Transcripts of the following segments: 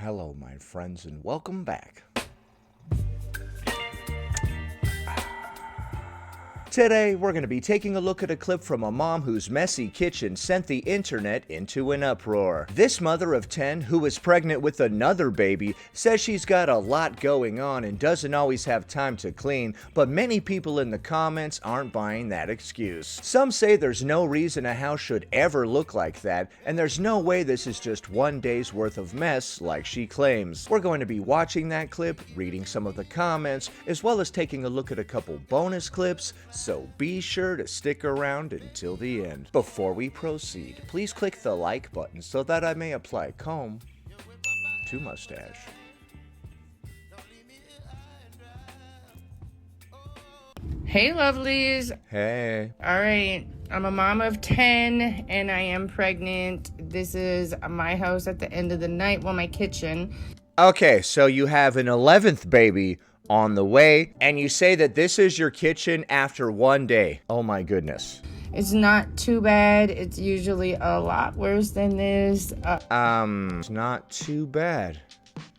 Hello, my friends, and welcome back. Today, we're going to be taking a look at a clip from a mom whose messy kitchen sent the internet into an uproar. This mother of 10, who is pregnant with another baby, says she's got a lot going on and doesn't always have time to clean, but many people in the comments aren't buying that excuse. Some say there's no reason a house should ever look like that, and there's no way this is just one day's worth of mess like she claims. We're going to be watching that clip, reading some of the comments, as well as taking a look at a couple bonus clips, so be sure to stick around until the end. Before we proceed, please click the like button so that I may apply comb to mustache. Hey, lovelies. Hey. All right. I'm a mom of 10 and I am pregnant. This is my house at the end of the night. Well, my kitchen. Okay, so you have an 11th baby on the way, and you say that this is your kitchen after one day. Oh my goodness. It's not too bad. It's usually a lot worse than this. It's not too bad,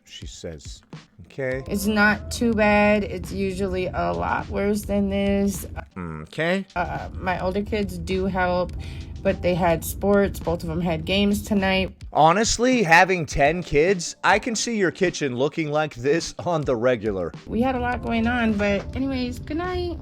she says. Okay. It's not too bad. It's usually a lot worse than this. Okay. My older kids do help, but they had sports. Both of them had games tonight. Honestly, having 10 kids, I can see your kitchen looking like this on the regular. We had a lot going on, but anyways, good night.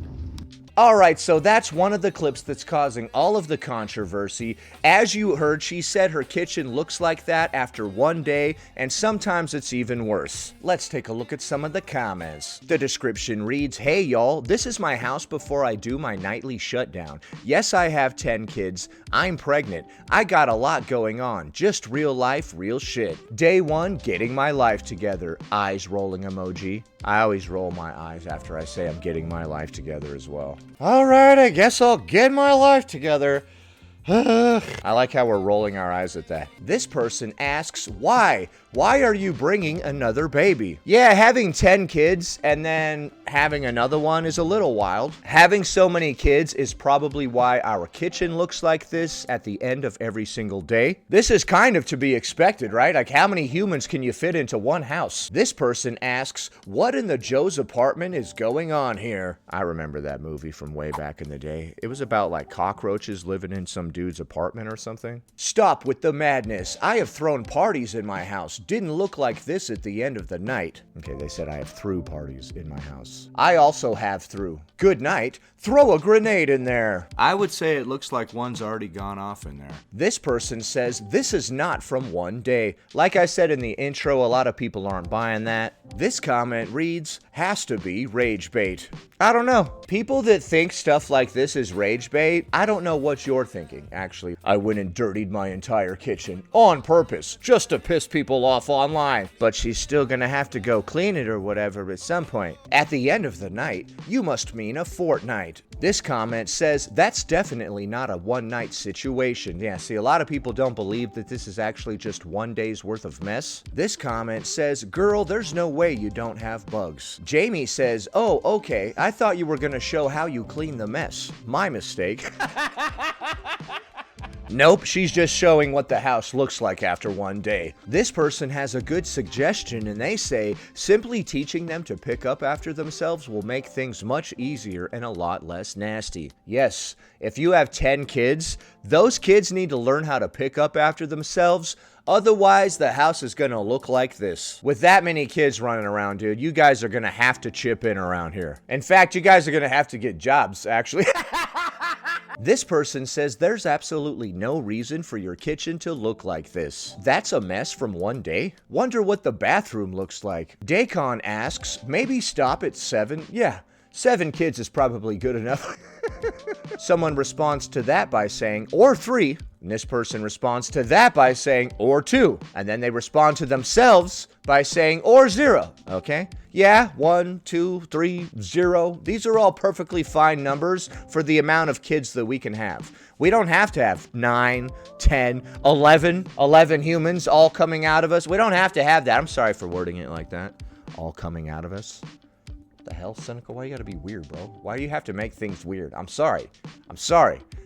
Alright, so that's one of the clips that's causing all of the controversy. As you heard, she said her kitchen looks like that after one day, and sometimes it's even worse. Let's take a look at some of the comments. The description reads, "Hey y'all, this is my house before I do my nightly shutdown. Yes, I have 10 kids. I'm pregnant. I got a lot going on. Just real life, real shit. Day 1, getting my life together. Eyes rolling emoji." I always roll my eyes after I say I'm getting my life together as well. Alright, I guess I'll get my life together. I like how we're rolling our eyes at that. This person asks, why? Why are you bringing another baby? Yeah, having 10 kids and then having another one is a little wild. Having so many kids is probably why our kitchen looks like this at the end of every single day. This is kind of to be expected, right? Like, how many humans can you fit into one house? This person asks, what in the Joe's apartment is going on here? I remember that movie from way back in the day. It was about like cockroaches living in some dude's apartment or something. Stop with the madness. I have thrown parties in my house. Didn't look like this at the end of the night. Okay, they said I have threw parties in my house. I also have threw. Good night. Throw a grenade in there. I would say it looks like one's already gone off in there. This person says this is not from one day. Like I said in the intro, a lot of people aren't buying that. This comment reads, has to be rage bait. I don't know. People that think stuff like this is rage bait, I don't know what you're thinking, actually. I went and dirtied my entire kitchen on purpose, just to piss people off online. But she's still gonna have to go clean it or whatever at some point. At the end of the night, you must mean a fortnight. This comment says that's definitely not a one-night situation. Yeah, see, a lot of people don't believe that this is actually just one day's worth of mess. This comment says, girl, there's no way you don't have bugs. Jamie says, oh, okay, I thought you were gonna show how you clean the mess. My mistake. Nope, she's just showing what the house looks like after one day. This person has a good suggestion and they say, simply teaching them to pick up after themselves will make things much easier and a lot less nasty. Yes, if you have 10 kids, those kids need to learn how to pick up after themselves. Otherwise, the house is gonna look like this. With that many kids running around, dude, you guys are gonna have to chip in around here. In fact, you guys are gonna have to get jobs, actually. This person says there's absolutely no reason for your kitchen to look like this. That's a mess from one day? Wonder what the bathroom looks like. Dacon asks, maybe stop at 7? Yeah, 7 kids is probably good enough. Someone responds to that by saying, or 3. And this person responds to that by saying, or 2. And then they respond to themselves by saying, or 0. Okay? Yeah, 1, 2, 3, 0. These are all perfectly fine numbers for the amount of kids that we can have. We don't have to have 9, 10, 11 humans all coming out of us. We don't have to have that. I'm sorry for wording it like that. All coming out of us. The hell, Cynical? Why you gotta be weird, bro? Why do you have to make things weird? I'm sorry.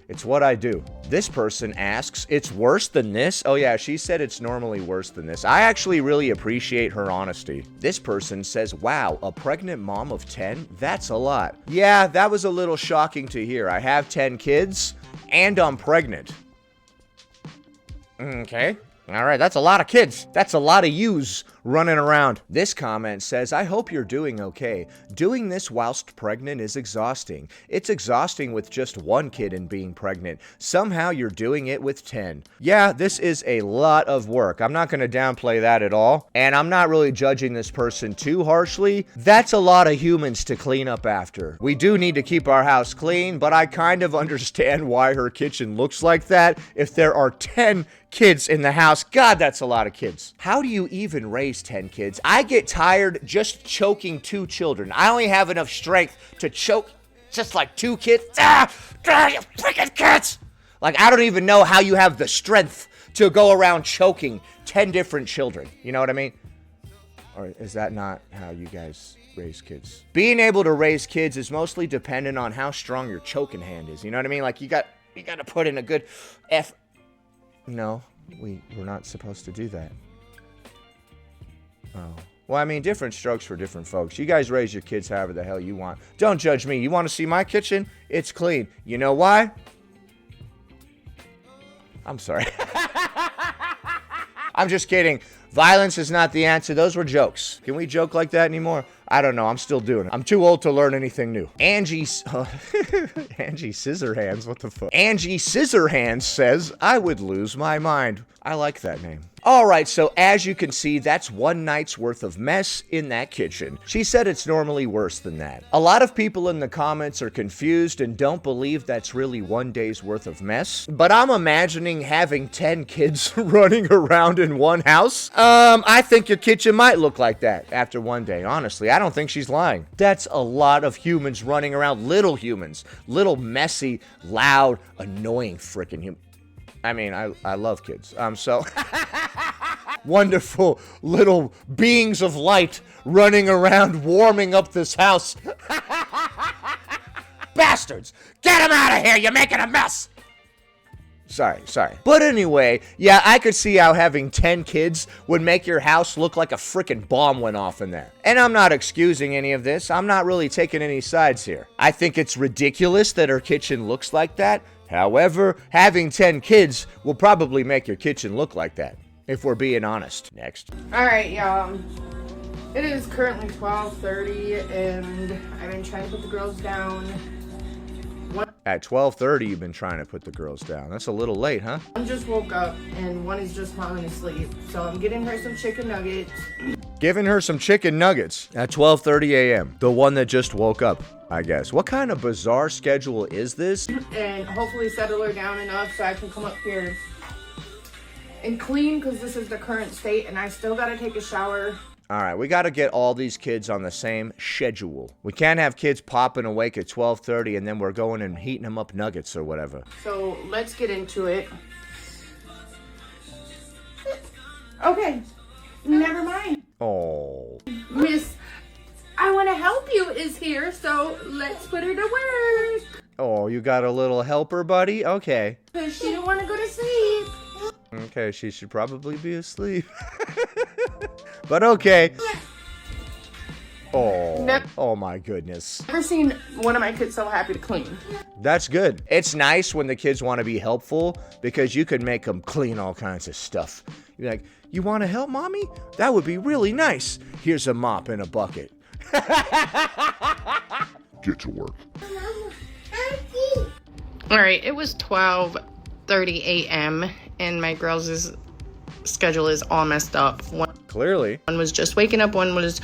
It's what I do. This person asks, it's worse than this? Oh yeah, she said it's normally worse than this. I actually really appreciate her honesty. This person says, wow, a pregnant mom of 10? That's a lot. Yeah, that was a little shocking to hear. I have 10 kids, and I'm pregnant. Okay. All right, that's a lot of kids. That's a lot of yous running around. This comment says, I hope you're doing okay. Doing this whilst pregnant is exhausting. It's exhausting with just one kid and being pregnant. Somehow you're doing it with 10. Yeah, this is a lot of work. I'm not going to downplay that at all. And I'm not really judging this person too harshly. That's a lot of humans to clean up after. We do need to keep our house clean, but I kind of understand why her kitchen looks like that if there are 10 kids in the house. God, that's a lot of kids. How do you even raise 10 kids? I get tired just choking 2 children. I only have enough strength to choke just like 2 kids. You freaking kids! Like, I don't even know how you have the strength to go around choking 10 different children. You know what I mean? Or is that not how you guys raise kids? Being able to raise kids is mostly dependent on how strong your choking hand is. You know what I mean? Like, you got to put in a good effort. No, we're not supposed to do that. Oh. Well, I mean, different strokes for different folks. You guys raise your kids however the hell you want. Don't judge me. You want to see my kitchen? It's clean. You know why? I'm sorry. I'm just kidding. Violence is not the answer. Those were jokes. Can we joke like that anymore? I don't know. I'm still doing it. I'm too old to learn anything new. Angie Scissorhands. What the fuck? Angie Scissorhands says, I would lose my mind. I like that name. All right, so as you can see, that's one night's worth of mess in that kitchen. She said it's normally worse than that. A lot of people in the comments are confused and don't believe that's really one day's worth of mess. But I'm imagining having 10 kids running around in one house. I think your kitchen might look like that after one day, honestly. I don't think she's lying. That's a lot of humans running around, little humans. Little, messy, loud, annoying freaking humans. I mean, I love kids. So wonderful little beings of light running around warming up this house. Bastards! Get them out of here! You're making a mess! Sorry. But anyway, yeah, I could see how having 10 kids would make your house look like a freaking bomb went off in there. And I'm not excusing any of this. I'm not really taking any sides here. I think it's ridiculous that her kitchen looks like that. However, having 10 kids will probably make your kitchen look like that, if we're being honest. Next. All right, y'all. It is currently 12:30, and I've been trying to put the girls down. At 12:30, you've been trying to put the girls down. That's a little late, huh? One just woke up, and one is just falling asleep. So I'm getting her some chicken nuggets. Giving her some chicken nuggets at 12:30 a.m. The one that just woke up, I guess. What kind of bizarre schedule is this? And hopefully settle her down enough so I can come up here and clean, because this is the current state, and I still gotta take a shower. All right, we got to get all these kids on the same schedule. We can't have kids popping awake at 12:30 and then we're going and heating them up nuggets or whatever. So let's get into it. Okay, never mind. Oh. Miss, I want to help you is here, so let's put her to work. Oh, you got a little helper, buddy? Okay. Because she don't want to go to sleep. Okay, she should probably be asleep. But okay. Oh, oh my goodness. Never seen one of my kids so happy to clean. That's good. It's nice when the kids want to be helpful because you can make them clean all kinds of stuff. You're like, you want to help, mommy? That would be really nice. Here's a mop and a bucket. Get to work. All right, it was 12:30 a.m. and my girls' schedule is all messed up. Clearly. One was just waking up, one was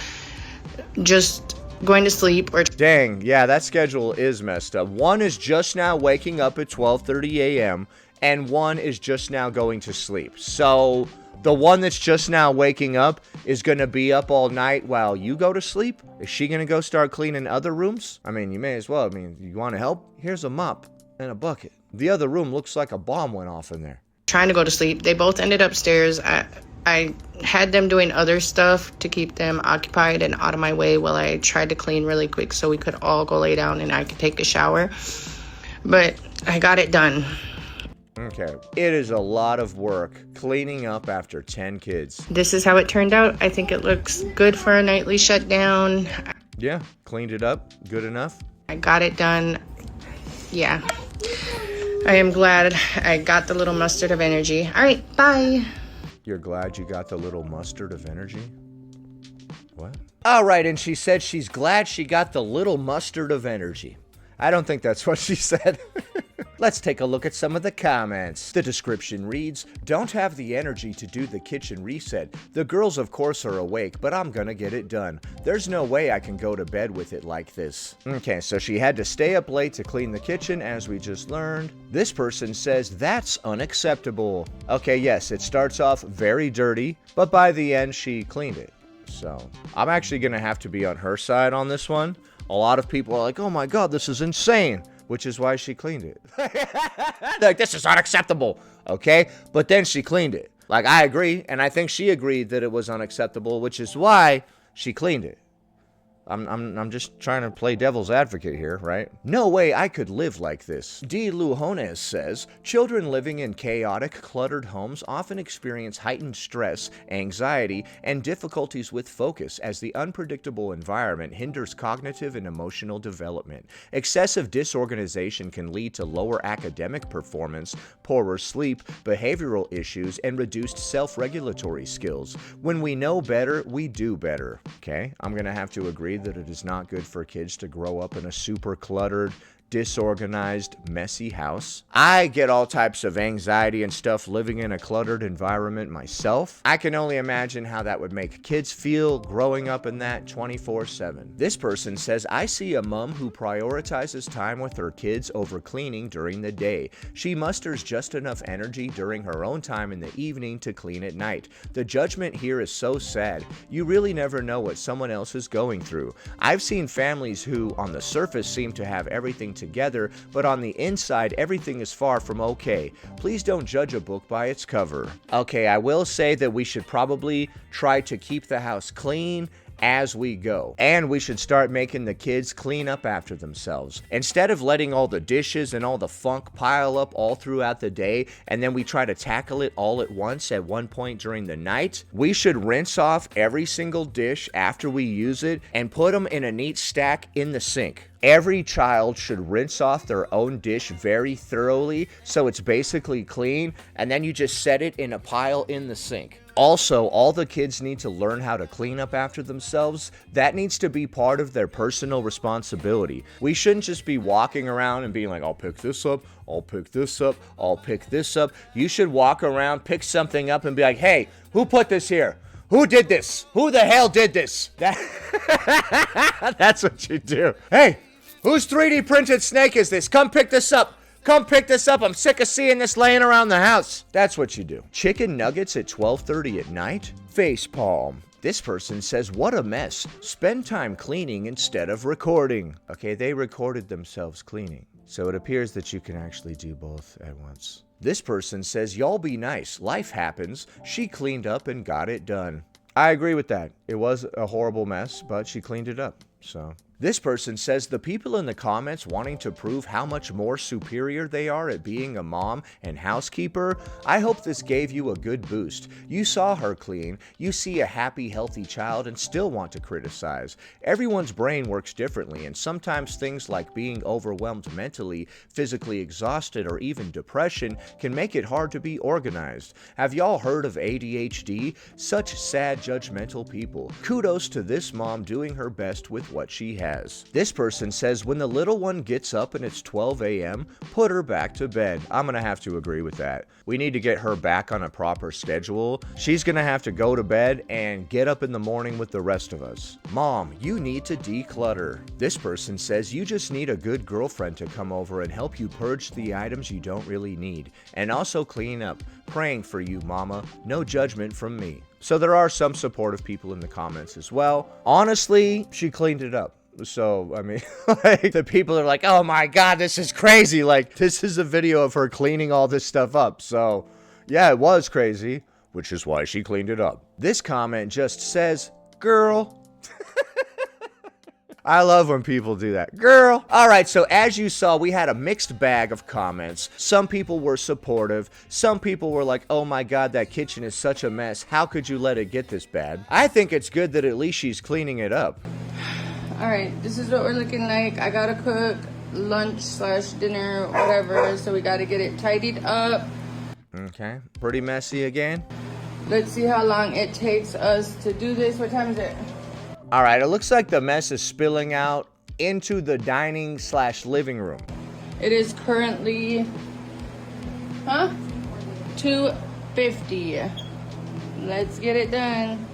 just going to sleep. Or dang, yeah, that schedule is messed up. One is just now waking up at 12:30 a.m. and one is just now going to sleep. So the one that's just now waking up is going to be up all night while you go to sleep? Is she going to go start cleaning other rooms? I mean, you may as well. I mean, you want to help? Here's a mop and a bucket. The other room looks like a bomb went off in there. Trying to go to sleep. They both ended upstairs. I had them doing other stuff to keep them occupied and out of my way while I tried to clean really quick so we could all go lay down and I could take a shower. But I got it done. Okay. It is a lot of work cleaning up after 10 kids. This is how it turned out. I think it looks good for a nightly shutdown. Yeah, cleaned it up. Good enough. I got it done. Yeah. I am glad I got the little mustard of energy. All right, bye. You're glad you got the little mustard of energy? What? All right, and she said she's glad she got the little mustard of energy. I don't think that's what she said. Let's take a look at some of the comments. The description reads, "Don't have the energy to do the kitchen reset. The girls of course are awake, but I'm gonna get it done. There's no way I can go to bed with it like this." Okay, so she had to stay up late to clean the kitchen, as we just learned. This person says that's unacceptable. Okay, yes, it starts off very dirty, but by the end she cleaned it. So I'm actually gonna have to be on her side on this one. A lot of people are like, oh my god, this is insane, which is why she cleaned it. Like, this is unacceptable, okay? But then she cleaned it. Like, I agree, and I think she agreed that it was unacceptable, which is why she cleaned it. I'm just trying to play devil's advocate here, right? No way I could live like this. D. Lujones says, children living in chaotic, cluttered homes often experience heightened stress, anxiety, and difficulties with focus as the unpredictable environment hinders cognitive and emotional development. Excessive disorganization can lead to lower academic performance, poorer sleep, behavioral issues, and reduced self-regulatory skills. When we know better, we do better. Okay, I'm gonna have to agree that it is not good for kids to grow up in a super cluttered, disorganized, messy house. I get all types of anxiety and stuff living in a cluttered environment myself. I can only imagine how that would make kids feel growing up in that 24/7. This person says, I see a mom who prioritizes time with her kids over cleaning during the day. She musters just enough energy during her own time in the evening to clean at night. The judgment here is so sad. You really never know what someone else is going through. I've seen families who, on the surface, seem to have everything together, but on the inside everything is far from okay. Please don't judge a book by its cover. Okay, I will say that we should probably try to keep the house clean as we go. And we should start making the kids clean up after themselves. Instead of letting all the dishes and all the funk pile up all throughout the day, and then we try to tackle it all at once at one point during the night, we should rinse off every single dish after we use it and put them in a neat stack in the sink. Every child should rinse off their own dish very thoroughly so it's basically clean, and then you just set it in a pile in the sink. Also, all the kids need to learn how to clean up after themselves. That needs to be part of their personal responsibility. We shouldn't just be walking around and being like, I'll pick this up, I'll pick this up, I'll pick this up. You should walk around, pick something up, and be like, hey, who put this here? Who did this? Who the hell did this? That's what you do. Hey, whose 3D printed snake is this? Come pick this up. Come pick this up. I'm sick of seeing this laying around the house. That's what you do. Chicken nuggets at 12:30 at night? Facepalm. This person says, what a mess. Spend time cleaning instead of recording. Okay, they recorded themselves cleaning. So it appears that you can actually do both at once. This person says, y'all be nice. Life happens. She cleaned up and got it done. I agree with that. It was a horrible mess, but she cleaned it up. So this person says, the people in the comments wanting to prove how much more superior they are at being a mom and housekeeper, I hope this gave you a good boost. You saw her clean, you see a happy, healthy child and still want to criticize. Everyone's brain works differently, and sometimes things like being overwhelmed mentally, physically exhausted, or even depression can make it hard to be organized. Have y'all heard of ADHD? Such sad, judgmental people. Kudos to this mom doing her best with what she has. This person says, when the little one gets up and it's 12 a.m., put her back to bed. I'm gonna have to agree with that. We need to get her back on a proper schedule. She's gonna have to go to bed and get up in the morning with the rest of us. Mom, you need to declutter. This person says, you just need a good girlfriend to come over and help you purge the items you don't really need, and also clean up. Praying for you, mama. No judgment from me. So there are some supportive people in the comments as well. Honestly, she cleaned it up. So, I mean, like, the people are like, oh my god, this is crazy. Like, this is a video of her cleaning all this stuff up. So, yeah, it was crazy. which is why she cleaned it up. This comment just says, girl. I love when people do that. Girl. All right, so as you saw, we had a mixed bag of comments. Some people were supportive. Some people were like, oh my God, that kitchen is such a mess. How could you let it get this bad? I think it's good that at least she's cleaning it up. All right, this is what we're looking like. I gotta cook lunch/dinner, whatever, so we gotta get it tidied up. Okay, pretty messy again. Let's see how long it takes us to do this. What time is it? All right, it looks like the mess is spilling out into the dining/living room. It is currently, 2:50. Let's get it done.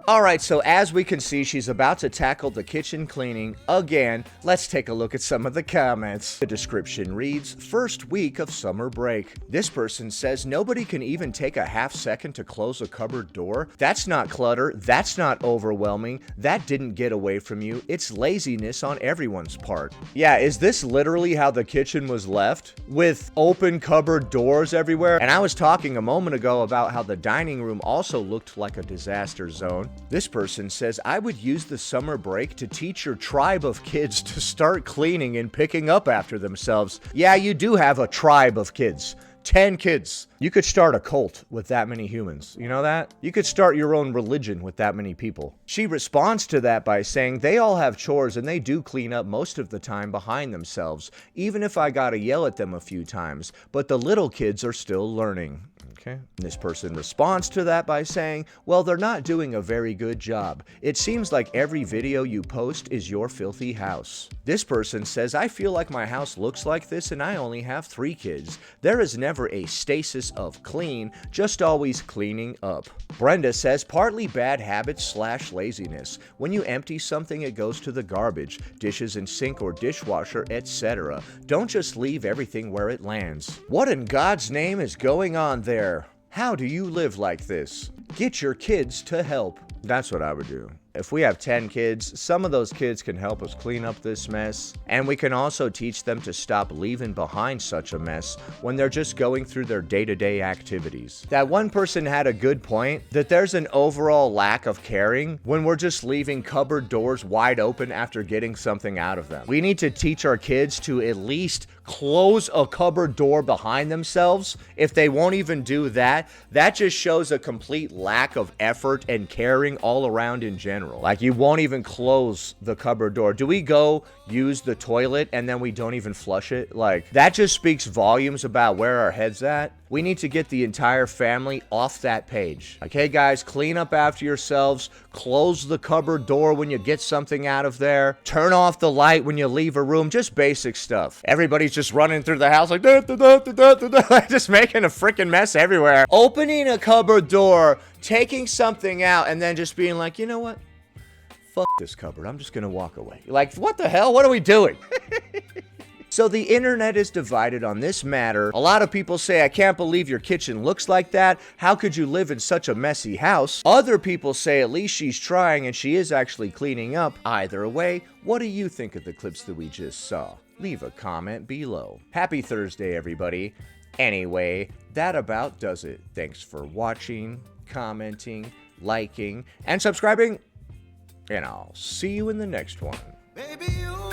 All right, so as we can see, she's about to tackle the kitchen cleaning again. Let's take a look at some of the comments. The description reads, first week of summer break. This person says nobody can even take a half second to close a cupboard door. That's not clutter. That's not overwhelming. That didn't get away from you. It's laziness on everyone's part. Yeah, is this literally how the kitchen was left? With open cupboard doors everywhere? And I was talking a moment ago about how the dining room also looked like a disaster zone. This person says, I would use the summer break to teach your tribe of kids to start cleaning and picking up after themselves. Yeah, you do have a tribe of kids. 10 kids. You could start a cult with that many humans. You know that? You could start your own religion with that many people. She responds to that by saying they all have chores and they do clean up most of the time behind themselves, even if I gotta yell at them a few times, but the little kids are still learning. Okay. This person responds to that by saying, well, they're not doing a very good job. It seems like every video you post is your filthy house. This person says, I feel like my house looks like this and I only have 3 kids. There is never a stasis of clean, just always cleaning up. Brenda says, partly bad habits/laziness. When you empty something, it goes to the garbage, dishes in sink or dishwasher, etc. Don't just leave everything where it lands. What in God's name is going on there? How do you live like this? Get your kids to help. That's what I would do. If we have 10 kids, some of those kids can help us clean up this mess, and we can also teach them to stop leaving behind such a mess when they're just going through their day-to-day activities. That one person had a good point, that there's an overall lack of caring when we're just leaving cupboard doors wide open after getting something out of them. We need to teach our kids to at least close a cupboard door behind themselves. If they won't even do that, that just shows a complete lack of effort and caring all around in general. Like, you won't even close the cupboard door. Do we go use the toilet and then we don't even flush it? Like, that just speaks volumes about where our head's at. We need to get the entire family off that page. Okay, guys, clean up after yourselves. Close the cupboard door when you get something out of there. Turn off the light when you leave a room. Just basic stuff. Everybody's just running through the house like, just making a freaking mess everywhere. Opening a cupboard door, taking something out, and then just being like, you know what? Fuck this cupboard. I'm just gonna walk away. Like, what the hell? What are we doing? So the internet is divided on this matter. A lot of people say, I can't believe your kitchen looks like that. How could you live in such a messy house? Other people say at least she's trying and she is actually cleaning up. Either way, what do you think of the clips that we just saw? Leave a comment below. Happy Thursday, everybody. Anyway, that about does it. Thanks for watching, commenting, liking, and subscribing. And I'll see you in the next one. Baby, you